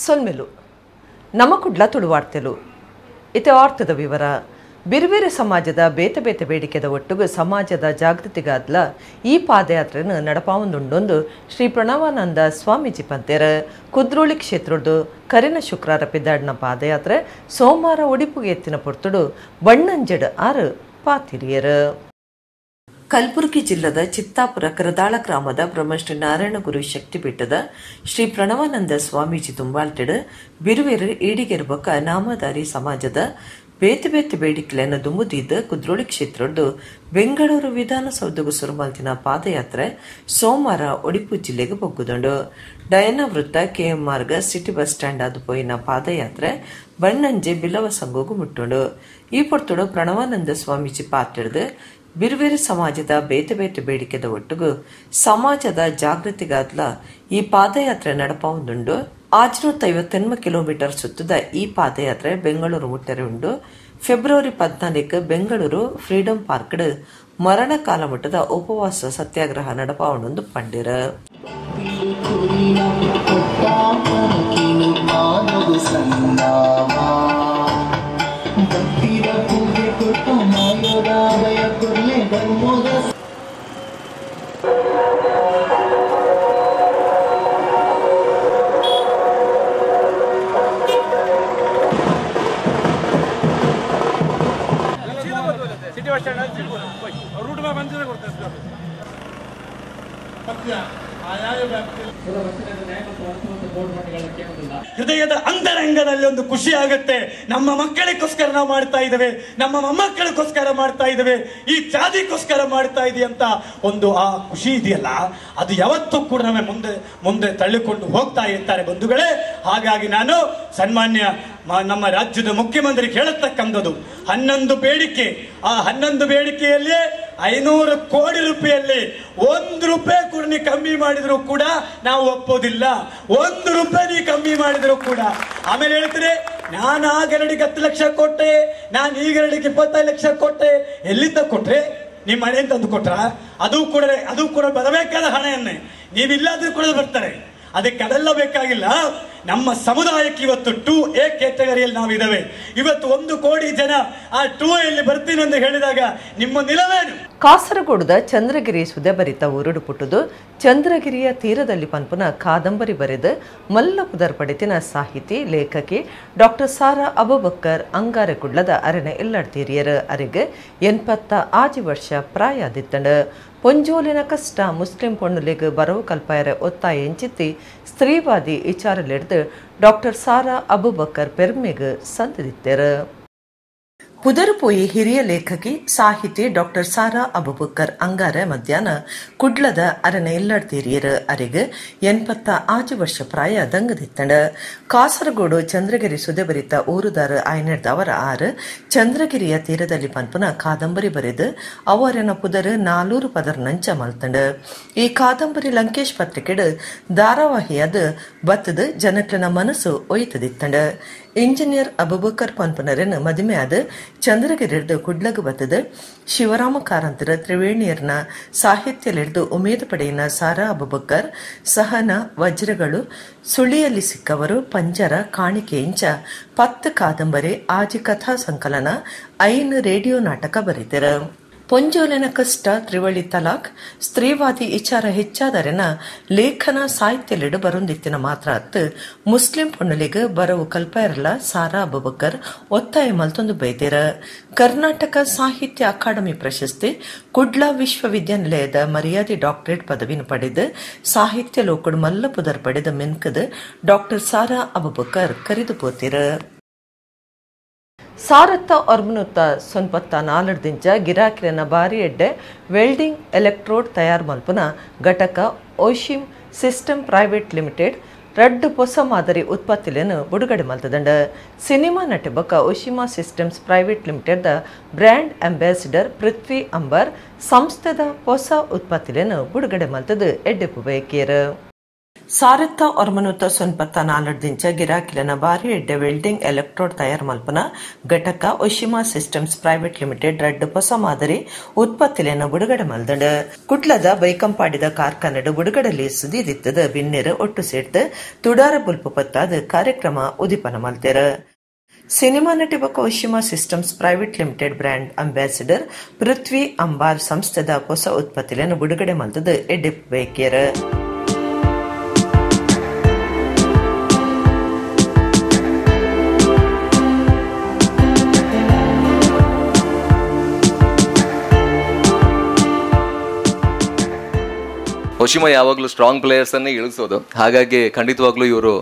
ಸೊಲ್ಮೆಲು ನಮ್ಮ ಕುಡ್ಲ ತುಳುವಾಡ್ತೆಲು ಇತೆ ಆರ್ಥದ ವಿವರ ಬೇರೆ ಸಮಾಜದ ಬೇತೆ ಬೇತೆ ಬೇಡಿಕೆದ ಒಟ್ಟಿಗೆ ಸಮಾಜದ ಜಾಗೃತಿಗಾದ್ಲ ಈ ಪಾದಯಾತ್ರೆಯನ್ನು ನಡಪಾವೊಂದುಂಡೊಂದು ಶ್ರೀ ಪ್ರಣವಾನಂದ ಸ್ವಾಮೀಜಿ ಪಂತೇರ ಕುದ್ರೋಳಿ ಕ್ಷೇತ್ರದ್ದು ಕರಿನ ಶುಕ್ರವಾರ ಪಿದ್ದಾಡಿನ ಪಾದಯಾತ್ರೆ ಸೋಮವಾರ ಉಡುಪಿಗೆ ಎತ್ತಿನ ಪೊರ್ತುಡು ಬಣ್ಣಂಜಡ್ ಆರು ಪಾತಿರಿಯರು. ಕಲಬುರಗಿ ಜಿಲ್ಲೆದ ಚಿತ್ತಾಪುರ ಕರದಾಳ ಗ್ರಾಮದ ಬ್ರಹ್ಮಶ್ರೀ ನಾರಾಯಣ ಗುರು ಶಕ್ತಿಪೀಠದ ಶ್ರೀ ಪ್ರಣವಾನಂದ ಸ್ವಾಮೀಜಿ ತುಂಬಾಲ್ಟೆಡ್ ಬಿರುವೇರು ಈಡಿಗೆರ್ಬಕ ನಾಮಧಾರಿ ಸಮಾಜದ ಬೇತೆ ಬೇತೆ ಬೇಡಿಕೆಗಳನ್ನು ದುಂಬುದಿದ್ದ ಕುದ್ರೋಳಿ ಕ್ಷೇತ್ರದ್ದು ಬೆಂಗಳೂರು ವಿಧಾನಸೌಧಗೂ ಸುರುಮಲ್ತಿನ ಪಾದಯಾತ್ರೆ ಸೋಮವಾರ ಉಡುಪಿ ಜಿಲ್ಲೆಗೆ ಬೊಗ್ಗುದುಂಡು. ಡಯನಾ ವೃತ್ತ ಕೆಎಂ ಮಾರ್ಗ ಸಿಟಿ ಬಸ್ ಸ್ಟ್ಯಾಂಡ್ ಆದು ಪೋಯಿನ ಪಾದಯಾತ್ರೆ ಬಣ್ಣಂಜೆ ಬಿಲವ ಸಂಗೋಗು ಮುಟ್ಟುಂಡು. ಈ ಪೊರ್ತುಡು ಪ್ರಣವಾನಂದ ಸ್ವಾಮೀಜಿ ಪಾತ್ರೆಡ್ದು ಬಿರುವೇರು ಸಮಾಜದ ಬೇತೆ ಬೇತೆ ಬೇಡಿಕೆದ ಒಟ್ಟಿಗೂ ಸಮಾಜದ ಜಾಗೃತಿಗಾದ್ಲ ಈ ಪಾದಯಾತ್ರೆ ನಡಪಾವೊಂದುಂಡು. 658 ಕಿಲೋಮೀಟರ್ ಸುತ್ತದ ಈ ಪಾದಯಾತ್ರೆ ಬೆಂಗಳೂರು ಮುಟ್ಟರೆ ಉಂಡು. ಫೆಬ್ರವರಿ 14 ಬೆಂಗಳೂರು ಫ್ರೀಡಂ ಪಾರ್ಕ್ ಮರಣ ಕಾಲ ಮಟ್ಟದ ಉಪವಾಸ ಸತ್ಯಾಗ್ರಹ ನಡಪಾವಣೊಂದು ಪಂಡಿರ. ಹೃದಯದ ಅಂತರಂಗದಲ್ಲಿ ಒಂದು ಖುಷಿ ಆಗುತ್ತೆ. ನಮ್ಮ ಮಕ್ಕಳಿಗೋಸ್ಕರ ನಾವು ಮಾಡ್ತಾ ಇದ್ದೇವೆ, ನಮ್ಮ ಮೊಮ್ಮಕ್ಕಳಿಗೋಸ್ಕರ ಮಾಡ್ತಾ ಇದ್ದೇವೆ, ಈ ಜಾತಿಗೋಸ್ಕರ ಮಾಡ್ತಾ ಇದೀವಿ ಅಂತ ಒಂದು ಆ ಖುಷಿ ಇದೆಯಲ್ಲ, ಅದು ಯಾವತ್ತೂ ಕೂಡ ನಮಗೆ ಮುಂದೆ ಮುಂದೆ ತಳ್ಳಿಕೊಂಡು ಹೋಗ್ತಾ ಇರ್ತಾರೆ ಬಂಧುಗಳೇ. ಹಾಗಾಗಿ ನಾನು ಸನ್ಮಾನ್ಯ ನಮ್ಮ ರಾಜ್ಯದ ಮುಖ್ಯಮಂತ್ರಿ ಹೇಳತಕ್ಕಂಥದ್ದು 11 ಬೇಡಿಕೆ, ಆ 11 ಬೇಡಿಕೆಯಲ್ಲಿ 500 ಕೋಟಿ ರೂಪಾಯಲ್ಲಿ 1 ರೂಪಾಯಿ ಕೂಡ ನೀ ಕಮ್ಮಿ ಮಾಡಿದ್ರು ಕೂಡ ನಾವು ಒಪ್ಪೋದಿಲ್ಲ. 1 ರೂಪಾಯಿ ನೀ ಕಮ್ಮಿ ಮಾಡಿದ್ರು ಕೂಡ. ಆಮೇಲೆ ಹೇಳ್ತೀರಿ ನಾನು ಆ ಗರಡಿಗೆ 10 ಲಕ್ಷ ಕೊಟ್ಟೆ, ನಾನು ಈ ಗರಡಿಗೆ 25 ಲಕ್ಷ ಕೊಟ್ಟೆ. ಎಲ್ಲಿಂದ ಕೊಟ್ರೆ? ನಿಮ್ಮ ಮನೆ ತಂದು ಕೊಟ್ರ? ಅದು ಕೂಡ ಬರಬೇಕಾದ ಹಣವನ್ನೇ. ನೀವಿಲ್ಲಾದ್ರೂ ಕೂಡ ಬರ್ತಾರೆ. ಅದಕ್ಕೆ ಅದೆಲ್ಲ ಬೇಕಾಗಿಲ್ಲ. ನಮ್ಮ ಸಮುದಾಯಕ್ಕೆ ಇವತ್ತು 2A ಕ್ಯಾಟಗರಿಯಲ್ಲಿ ನಾವಿದ್ದೇವೆ. ಇವತ್ತು 1 ಕೋಟಿ ಜನ ಆ 2A ಯಲ್ಲಿ ಬರ್ತೀನಿ ಅಂತ ಹೇಳಿದಾಗ ನಿಮ್ಮ ನಿಲವೇನು? ಕಾಸರಗೋಡದ ಚಂದ್ರಗಿರಿ ಸುದೆಬರಿತ ಉರುಡು ಪುಟ್ಟುದು ಚಂದ್ರಗಿರಿಯ ತೀರದಲ್ಲಿ ಪನ್ಪುನ ಕಾದಂಬರಿ ಬರೆದು ಮಲ್ಲಪುದರ್ ಪಡೆತಿನ ಸಾಹಿತಿ ಲೇಖಕಿ ಡಾಕ್ಟರ್ ಸಾರಾ ಅಬುಬಕ್ಕರ್ ಅಂಗಾರೆ ಕುಡ್ಲದ ಅರೆನ ಎಲ್ಲಡ್ತೀರಿಯರು ಅರಿಗೆ 86 ವರ್ಷ ಪ್ರಾಯ ಆದಿತ್ತಂಡು. ಪೊಂಜೋಲಿನ ಕಷ್ಟ ಮುಸ್ಲಿಂ ಪೊಣ್ಣುಲಿಗೆ ಬರವು ಕಲ್ಪಾಯರ ಒತ್ತಾಯ ಎಂಚಿತ್ತಿ ಸ್ತ್ರೀವಾದಿ ವಿಚಾರಲೆಡ್ದು ಡಾಕ್ಟರ್ ಸಾರಾ ಅಬುಬಕ್ಕರ್ ಪೆರ್ಮೆಗ್ ಸಂದಿತ್ತರು. ಪುದರುಪೋಯಿ ಹಿರಿಯ ಲೇಖಕಿ ಸಾಹಿತಿ ಡಾಕ್ಟರ್ ಸಾರಾ ಅಬುಬಕ್ಕರ್ ಅಂಗಾರ ಮಧ್ಯಾಹ್ನ ಕುಡ್ಲದ ಅರನ ಎಲ್ಲಡ್ತೀರಿಯರು ಅರಿಗೆ 86 ವರ್ಷ ಪ್ರಾಯ ದಂಗದಿತ್ತಂಡ. ಕಾಸರಗೋಡು ಚಂದ್ರಗಿರಿ ಸುದೆಬರಿತ ಊರುದಾರ ಆಯ್ನಡ್ದ ಅವರ 6 ಚಂದ್ರಗಿರಿಯ ತೀರದಲ್ಲಿ ಪನ್ಪುನ ಕಾದಂಬರಿ ಬರೆದು ಅವರನ ಪುದರ್ 400 ಪದರ್ ನಂಚ ಮಲ್ತಂಡ. ಈ ಕಾದಂಬರಿ ಲಂಕೇಶ್ ಪತ್ರಿಕೆಡ್ ಧಾರಾವಾಹಿಯಾದ ಬತ್ತದ ಜನಕ್ಲನ ಮನಸ್ಸು ಒಯ್ತದಿತ್ತಂಡ. ಇಂಜಿನಿಯರ್ ಅಬುಬಕ್ಕರ್ ಪನ್ಪನರನ್ ಮದುವೆ ಆದ ಚಂದ್ರಗಿರಿಡ್ದು ಕುಡ್ಲಗ್ ಬತ್ತದ ಶಿವರಾಮ ಕಾರಂತರ ತ್ರಿವೇಣಿಯರ್ನ ಸಾಹಿತ್ಯಲಿಡ್ದು ಉಮೇದು ಪಡೆಯಿನ ಸಾರಾ ಅಬುಬಕ್ಕರ್ ಸಹನ ವಜ್ರಗಳು ಸುಳಿಯಲ್ಲಿ ಸಿಕ್ಕವರು ಪಂಜರ ಕಾಣಿಕೆ ಇಂಚ 10 ಕಾದಂಬರಿ ಆಜಿ ಕಥಾ ಸಂಕಲನ 5 ರೇಡಿಯೋ ನಾಟಕ ಬರೀತರ. ಪೊಂಜೋಲಿನ ಕಷ್ಟ ತ್ರಿವಳಿ ತಲಾಕ್ ಸ್ತ್ರೀವಾದಿ ವಿಚಾರ ಹೆಚ್ಚಾದರೆನ ಲೇಖನ ಸಾಹಿತ್ಯಲಿಡು ಬರೊಂದಿತ್ತಿನ ಮಾತ್ರ ಅತ್ತು ಮುಸ್ಲಿಂ ಪೊಣ್ಣಲಿಗೆ ಬರವು ಕಲ್ಪಾಯರಲ್ಲ ಸಾರಾ ಅಬುಬಕ್ಕರ್ ಒತ್ತಾಯ ಮಲ್ತೊಂದು ಬೈದೇರ. ಕರ್ನಾಟಕ ಸಾಹಿತ್ಯ ಅಕಾಡೆಮಿ ಪ್ರಶಸ್ತಿ ಕುಡ್ಲಾ ವಿಶ್ವವಿದ್ಯಾನಿಲಯದ ಮರ್ಯಾದೆ ಡಾಕ್ಟರೇಟ್ ಪದವಿನ ಪಡೆದು ಸಾಹಿತ್ಯ ಲೋಕಡ್ ಮಲ್ಲಪುದರ್ ಪಡೆದ ಮೆನ್ಕದ ಡಾಕ್ಟರ್ ಸಾರಾ ಅಬುಬಕ್ಕರ್ ಕರೆದು ಪೋತಿರ. ಸಾರತ್ತ ಒರ್ಮನುತ್ತ ಸೊನ್ಪತ್ತ 4 ದಿಂಚ ಗಿರಾಕಿರನ ಬಾರಿ ಎಡ್ಡೆ ವೆಲ್ಡಿಂಗ್ ಎಲೆಕ್ಟ್ರೋಡ್ ತಯಾರು ಮಲ್ಪುನ ಘಟಕ ಓಶಿಮ್ ಸಿಸ್ಟಮ್ ಪ್ರೈವೇಟ್ ಲಿಮಿಟೆಡ್ ರಡ್ಡು ಹೊಸ ಮಾದರಿ ಉತ್ಪತ್ತಿಲೆಯನ್ನು ಬಿಡುಗಡೆ ಮಲ್ತದಂಡ. ಸಿನಿಮಾ ನಟಿ ಬೊಕ್ಕ Oshima systems private limited brand ambassador Prithvi Ambar ಸಂಸ್ಥೆದ ಹೊಸ ಉತ್ಪತ್ತಿಲೆಯನ್ನು ಬಿಡುಗಡೆ ಮಲ್ತದು ಎಡ್ಡೆಪ್ಪು ಬಯಕೇರು. ಸಾರತ್ತ ಒರ್ಮನುತ ಸೊನ್ಪತ್ತ 4 ದಿಂಚ ಗಿರಾಕಿಲನ ಬಾರಿ ಎಡ್ಡೆ ವೆಲ್ಡಿಂಗ್ ಎಲೆಕ್ಟ್ರೋಡ್ ತಯಾರು ಮಲ್ಪನ ಘಟಕ ಒಶಿಮಾ ಸಿಸ್ಟಮ್ಸ್ ಪ್ರೈವೇಟ್ ಲಿಮಿಟೆಡ್ ರಡ್ಡು ಹೊಸ ಮಾದರಿ ಉತ್ಪತ್ತಿಲೆನ ಬಿಡುಗಡೆ ಮಲ್ದಂಡು ಕುಟ್ಲದ ಬೈಕಂಪಾಡಿದ ಕಾರ್ಖಾನೆಡು ಬಿಡುಗಡೆಲಿ ಸುದಿದಿತ್ತದ ಬಿನ್ನೆರು ಒಟ್ಟು ಸೇರ್ದು ತುಡಾರ ಬುಲ್ಪು ಪತ್ತಾದ ಕಾರ್ಯಕ್ರಮ ಉದಿಪನ ಮಲ್ತೆರ. ಸಿನಿಮಾ ನಟಿ ಬೊಕ್ಕ Oshima systems private limited brand ambassador Prithvi Ambar ಸಂಸ್ಥೆದ ಹೊಸ ಉತ್ಪತ್ತಿಲೆನ ಬಿಡುಗಡೆ ಮಲ್ತದ ಎಡ್ಡೆ ಬೇಕಿಯರ. ಒಶಿಮಾ ಯಾವಾಗಲೂ ಸ್ಟ್ರಾಂಗ್ ಪ್ಲೇಯರ್ಸನ್ನೇ ಇಳಿಸೋದು, ಹಾಗಾಗಿ ಖಂಡಿತವಾಗ್ಲೂ ಇವರು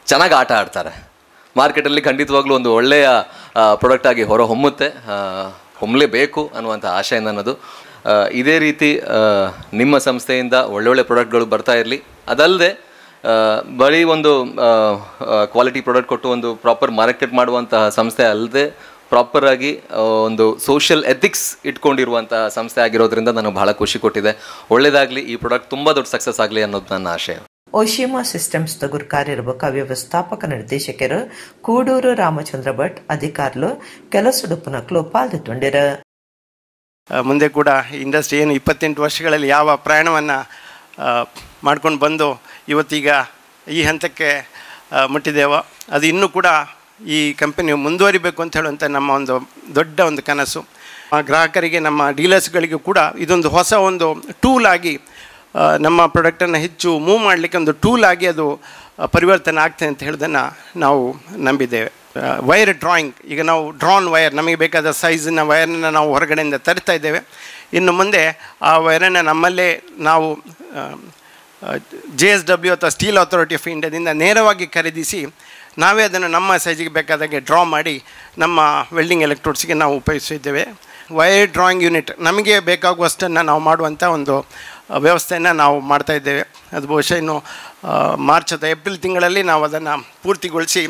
ಚೆನ್ನಾಗಿ ಆಟ ಆಡ್ತಾರೆ. ಮಾರ್ಕೆಟಲ್ಲಿ ಖಂಡಿತವಾಗ್ಲೂ ಒಂದು ಒಳ್ಳೆಯ ಪ್ರಾಡಕ್ಟ್ ಆಗಿ ಹೊರ ಹೊಮ್ಮಲೇಬೇಕು ಅನ್ನುವಂಥ ಆಶಯ ನನ್ನದು. ಇದೇ ರೀತಿ ನಿಮ್ಮ ಸಂಸ್ಥೆಯಿಂದ ಒಳ್ಳೊಳ್ಳೆ ಪ್ರಾಡಕ್ಟ್ಗಳು ಬರ್ತಾ ಇರಲಿ. ಅದಲ್ಲದೆ ಬರೀ ಒಂದು ಕ್ವಾಲಿಟಿ ಪ್ರಾಡಕ್ಟ್ ಕೊಟ್ಟು ಒಂದು ಪ್ರಾಪರ್ ಮಾರ್ಕೆಟ್ ಮಾಡುವಂತಹ ಸಂಸ್ಥೆ ಅಲ್ಲದೆ ಪ್ರಾಪರ್ ಆಗಿ ಒಂದು ಸೋಷಿಯಲ್ ಎಥಿಕ್ಸ್ ಇಟ್ಕೊಂಡಿರುವಂತಹ ಸಂಸ್ಥೆ ಆಗಿರೋದ್ರಿಂದ ನನಗೆ ಬಹಳ ಖುಷಿ ಕೊಟ್ಟಿದೆ. ಒಳ್ಳೆಯದಾಗಲಿ, ಈ ಪ್ರಾಡಕ್ಟ್ ತುಂಬ ದೊಡ್ಡ ಸಕ್ಸಸ್ ಆಗಲಿ ಅನ್ನೋದು ನನ್ನ ಆಶಯ. ಒಶಿಮಾ ಸಿಸ್ಟಮ್ಸ್ ತಗುರ್ ಕಾರ್ಯನಿರ್ವಹಕ ವ್ಯವಸ್ಥಾಪಕ ನಿರ್ದೇಶಕರು ಕೂಡೂರು ರಾಮಚಂದ್ರ ಭಟ್ ಅಧಿಕಾರುలు ಕೆಲಸಡುಪುನಕ್ಲು ಪಾಲ್ಗೊಂಡಿರ. ಮುಂದೆ ಕೂಡ ಇಂಡಸ್ಟ್ರಿ ಏನು 28 ವರ್ಷಗಳಲ್ಲಿ ಯಾವ ಪ್ರಯಾಣವನ್ನು ಮಾಡ್ಕೊಂಡು ಬಂದು ಇವತ್ತೀಗ ಈ ಹಂತಕ್ಕೆ ಮುಟ್ಟಿದ್ದೇವೋ ಅದು ಇನ್ನೂ ಕೂಡ ಈ ಕಂಪನಿ ಮುಂದುವರಿಬೇಕು ಅಂತ ಹೇಳುವಂಥ ನಮ್ಮ ಒಂದು ದೊಡ್ಡ ಒಂದು ಕನಸು. ಗ್ರಾಹಕರಿಗೆ, ನಮ್ಮ ಡೀಲರ್ಸ್ಗಳಿಗೂ ಕೂಡ ಇದೊಂದು ಹೊಸ ಒಂದು ಟೂಲ್ ಆಗಿ ನಮ್ಮ ಪ್ರಾಡಕ್ಟನ್ನು ಹೆಚ್ಚು ಮೂವ್ ಮಾಡಲಿಕ್ಕೆ ಒಂದು ಟೂಲ್ ಆಗಿ ಅದು ಪರಿವರ್ತನೆ ಆಗ್ತದೆ ಅಂತ ಹೇಳೋದನ್ನು ನಾವು ನಂಬಿದ್ದೇವೆ. ವೈರ್ ಡ್ರಾಯಿಂಗ್, ಈಗ ನಾವು ಡ್ರಾನ್ ವೈರ್, ನಮಗೆ ಬೇಕಾದ ಸೈಜಿನ ವೈರನ್ನು ನಾವು ಹೊರಗಡೆಯಿಂದ ತರ್ತಾ ಇದ್ದೇವೆ. ಇನ್ನು ಮುಂದೆ ಆ ವೈರನ್ನು ನಮ್ಮಲ್ಲೇ ನಾವು JSW ಅಥವಾ ಸ್ಟೀಲ್ ಅಥಾರಿಟಿ ಆಫ್ ಇಂಡಿಯಾದಿಂದ ನೇರವಾಗಿ ಖರೀದಿಸಿ ನಾವೇ ಅದನ್ನು ನಮ್ಮ ಸೈಜಿಗೆ ಬೇಕಾದಾಗೆ ಡ್ರಾ ಮಾಡಿ ನಮ್ಮ ವೆಲ್ಡಿಂಗ್ ಎಲೆಕ್ಟ್ರೋಡ್ಸ್ಗೆ ನಾವು ಉಪಯೋಗಿಸಿದ್ದೇವೆ. ವೈರ್ ಡ್ರಾಯಿಂಗ್ ಯೂನಿಟ್ ನಮಗೆ ಬೇಕಾಗುವಷ್ಟನ್ನು ನಾವು ಮಾಡುವಂಥ ಒಂದು ವ್ಯವಸ್ಥೆಯನ್ನು ನಾವು ಮಾಡ್ತಾಯಿದ್ದೇವೆ. ಅದು ಬಹುಶಃ ಇನ್ನು ಮಾರ್ಚ್ ಅಥವಾ ಏಪ್ರಿಲ್ ತಿಂಗಳಲ್ಲಿ ನಾವು ಅದನ್ನು ಪೂರ್ತಿಗೊಳಿಸಿ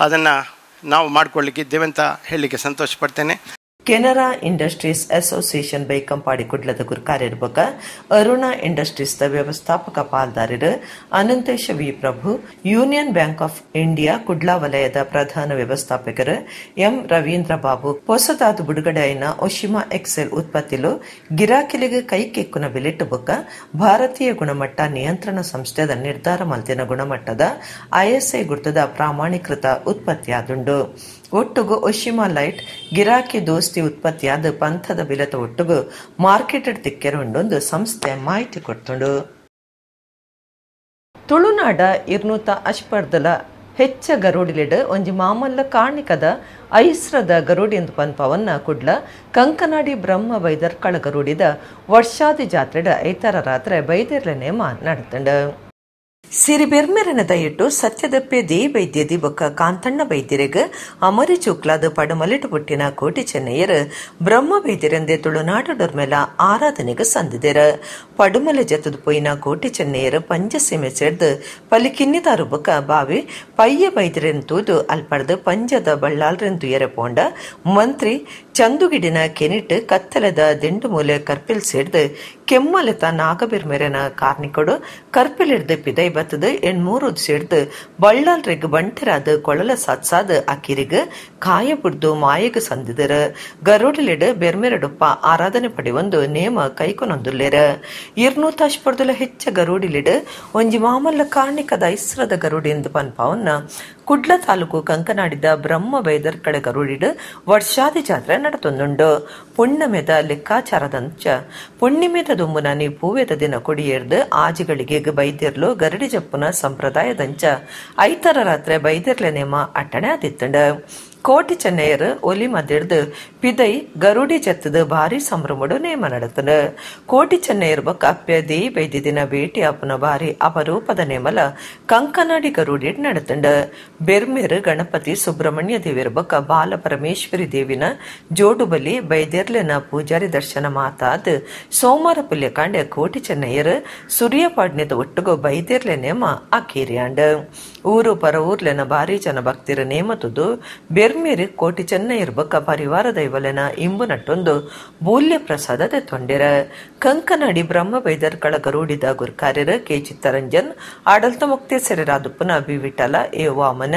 ಅದನ್ನು ನಾವು ಮಾಡಿಕೊಳ್ಳಿಕ್ಕಿದ್ದೇವೆ ಅಂತ ಹೇಳಲಿಕ್ಕೆ ಸಂತೋಷ ಪಡ್ತೇನೆ. ಕೆನರಾ ಇಂಡಸ್ಟ್ರೀಸ್ ಅಸೋಸಿಯೇಷನ್ ಬೈಕಂಪಾಡಿ ಕುಡ್ಲದ ಕಾರ್ಯನಿರ್ವಹಕ ಅರುಣ ಇಂಡಸ್ಟ್ರೀಸ್ ವ್ಯವಸ್ಥಾಪಕ ಪಾಲ್ದಾರರು Anantesha V Prabhu, union bank of India Kudla ವಲಯದ ಪ್ರಧಾನ ವ್ಯವಸ್ಥಾಪಕರು ಎಂ ರವೀಂದ್ರ ಬಾಬು ಹೊಸದಾದ ಬಿಡುಗಡೆಯಿನ ಒಶಿಮಾ ಎಕ್ಸೆಲ್ ಉತ್ಪತ್ತಿಲು ಗಿರಾಕಿಲಿಗೆ ಕೈಕೆಕ್ಕುನ ಬೆಲೆಟ್ಟು ಬೊಕ್ಕ ಭಾರತೀಯ ಗುಣಮಟ್ಟ ನಿಯಂತ್ರಣ ಸಂಸ್ಥೆದ ನಿರ್ಧಾರ ಮಲ್ತಿನ ಗುಣಮಟ್ಟದ ISI ಗುರ್ತದ ಪ್ರಾಮಾಣೀಕೃತ ಉತ್ಪತ್ತಿಯಾದುಂಡು. ಒಟ್ಟುಗು ಒಶಿಮಾ ಲೈಟ್ ಗಿರಾಕಿ ದೋಸ್ತಿ ಉತ್ಪತ್ತಿಯಾದ ಪಂಥದ ಬಿಲತ ಒಟ್ಟುಗು ಮಾರ್ಕೆಟೆಡ್ ತಿಕ್ಕೆರೊಂಡೊಂದು ಸಂಸ್ಥೆ ಮಾಹಿತಿ ಕೊಟ್ಟುಂಡು. ತುಳುನಾಡ ಇರ್ನೂತ ಅಶ್ಪರ್ದಲ ಹೆಚ್ಚ ಗರುಡಿಲಿಡ್ ಒಂಜಿ ಮಾಮಲ್ಲ ಕಾಣಿಕದ ಐಸ್ರದ ಗರುಡಿ ಎಂದು ಪನ್ಪವನ್ನ ಕುಡ್ಲ ಕಂಕನಾಡಿ ಬ್ರಹ್ಮ ಬೈದರ್ಕಳ ಗರುಡಿದ ವರ್ಷಾದಿ ಜಾತ್ರೆಡ 5ರ ರಾತ್ರಿ ಬೈದೇರ್ಲ ನೇಮ ನಡೆತಂಡ. ಸಿರಿ ಬೆರ್ಮೆರನ ದಯಟ್ಟು ಸತ್ಯದಪ್ಪೆ ದೇ ಬೈದ್ಯದಿ ಬೊಕ್ಕ ಕಾಂತಣ್ಣ ಬೈದ್ಯರೆಗ್ ಅಮರಿ ಚುಕ್ಲಾದ ಪಡಮಲಿಟ್ಟು ಪುಟ್ಟಿನ ಕೋಟಿ ಚೆನ್ನಯ್ಯರ್ ಬ್ರಹ್ಮ ಬೈದ್ಯರಂದೆ ತುಳುನಾಡೊರ್ಮೆಲ ಆರಾಧನೆಗೆ ಸಂದಿದೆರ. ಪಡುಮಲೆ ಜತದ ಪೊಯ್ನ ಕೋಟಿ ಚೆನ್ನಯ್ಯರ್ ಪಂಜಸೀಮೆ ಸೇರ್ದು ಪಲಿಕಿನ್ನಿದಾರು ಬೊಕ್ಕ ಬಾವಿ ಪಯ್ಯ ಬೈದ್ಯರೆನ್ ತೂದು ಅಲ್ಪಡ್ದು ಪಂಜದ ಬಳ್ಳಾಲ್ರೆನ್ ತುಯರೆ ಪೋಂಡ ಮಂತ್ರಿ ಚಂದುಗಿಡಿನ ಕೆನಿಟ್ ಕತ್ತಲೆದ ದಿಂಡು ಮೂಲೆ ಕರ್ಪಿಲ್ ಸೇರ್ದು ಕೆಮ್ಮಲೆತ ನಾಗಬಿರ್ಮೆರನ ಕಾರ್ನಿಕೊಡು ಕರ್ಪಿಲಿಡ್ದು ಪಿದೈ ಬತ್ತದು 8 ಸೇರ್ದು ಬಳ್ಳಾಲ್ರೆಗ್ ಬಂಟೆರಾದ ಕೊಳಲ ಸಾತ್ಸಾದ ಅಕಿರಿಗ್ ಕಾಯ ಬುಡ್ದು ಮಾಯಗ ಸಂದಿದರ. ಗರುಡಿಲಿಡ್ ಬೆರ್ಮೆರಡುಪ್ಪ ಆರಾಧನೆ ಪಡೆಯೊಂದು ನೇಮ ಕೈಕೊನೊಂದುಲ್ಲೇರ. 200 ಅಶ್ಪರ್ದುಲ ಹೆಚ್ಚ ಗರುಡಿಲಿಡ್ ಒಂಜಿ ಮಾಮಲ್ಲ ಕಾರ್ಣಿಕದ ಐಸ್ರದ ಗರುಡಿ ಎಂದು ಪನ್ಪಾವನ್ನ ಕುಡ್ಲ ತಾಲೂಕು ಕಂಕನಾಡಿದ ಬ್ರಹ್ಮ ಬೈದರ್ಕಳ ಗರುಡಿಡ್ ವರ್ಷಾದಿ ಜಾತ್ರೆ ನಡೆತೊಂದುಂಡು. ಪುಣ್ಯಮೆದ ಲೆಕ್ಕಾಚಾರದಂಚ ಪುಣ್ಯಮೆದ ದುಂಬುನನಿ ಪೂವೆದ ದಿನ ಕೊಡಿಯೇರ್ದು ಆಜಿಗಳಿಗೆ ಬೈದ್ಯರ್ಲು ಗರಡಿ ಜಪ್ಪುನ ಸಂಪ್ರದಾಯದಂಚ 5ರ ರಾತ್ರಿ ಬೈದ್ಯರ್ಲೆ ನೇಮ ಅಟ್ಟಣೆ ಆದಿತ್ತಂಡ. ಕೋಟಿ ಚೆನ್ನಯ್ಯರ್ ಒಲಿ ಮದ್ದಿಡ್ದು ಪಿದೈ ಗರುಡಿ ಜತ್ತದ ಭಾರಿ ಸಂಭ್ರಮಡು ನೇಮ ನಡೆತನ. ಕೋಟಿ ಚೆನ್ನಯ್ಯರ್ ಬೊಕ್ಕ ಅಪ್ಯ ದೇ ಬೈದಿ ದಿನ ಭೇಟಿ ಅಪ್ಪನ ಭಾರಿ ಅಪರೂಪದ ನೇಮಲ ಕಂಕನಾಡಿ ಗರುಡಿ ನಡೆತಂಡ. ಬೆರ್ಮೇರ್ ಗಣಪತಿ ಸುಬ್ರಹ್ಮಣ್ಯ ದೇವಿಯರ ಬೊಕ್ಕ ಬಾಲ ಪರಮೇಶ್ವರಿ ದೇವಿನ ಜೋಡು ಬಲಿ ಬೈದೇರ್ಲೆನ ಪೂಜಾರಿ ದರ್ಶನ ಮಾತಾದ್ ಸೋಮವಾರ ಪುಲ್ಯ ಕಾಂಡೆ ಕೋಟಿ ಚೆನ್ನಯ್ಯರ್ ಸೂರ್ಯಪಾಡ್ನ್ಯದ ಒಟ್ಟುಗು ಬೈದೇರ್ಲೆ ನೇಮ ಅಕೇರಿಯಾಂಡ. ಊರು ಪರ ಊರ್ಲೆನ ಭಾರಿ ಜನ ಭಕ್ತಿರ ನೇಮ ತುದು ಪೆರ್ಮೇರಿ ಕೋಟಿ ಚೆನ್ನೈ ಇರ್ಬಕ್ಕ ಪರಿವಾರ ದೈವಲೆನ ಇಂಬು ನಟ್ಟೊಂದು ಬೂಲ್ಯ ಪ್ರಸಾದ ತೆತ್ತೊಂಡಿರ ಕಂಕನಡಿ ಬ್ರಹ್ಮ ಬೈದರ್ಕಳ ಗರೂಡಿದ ಗುರ್ಕಾರ್ಯರ ಕೆ ಚಿತ್ತರಂಜನ್ ಆಡಳಿತ ಮುಕ್ತೇಸರಿ ರಾದುಪ್ಪನ B Vittala A Vamana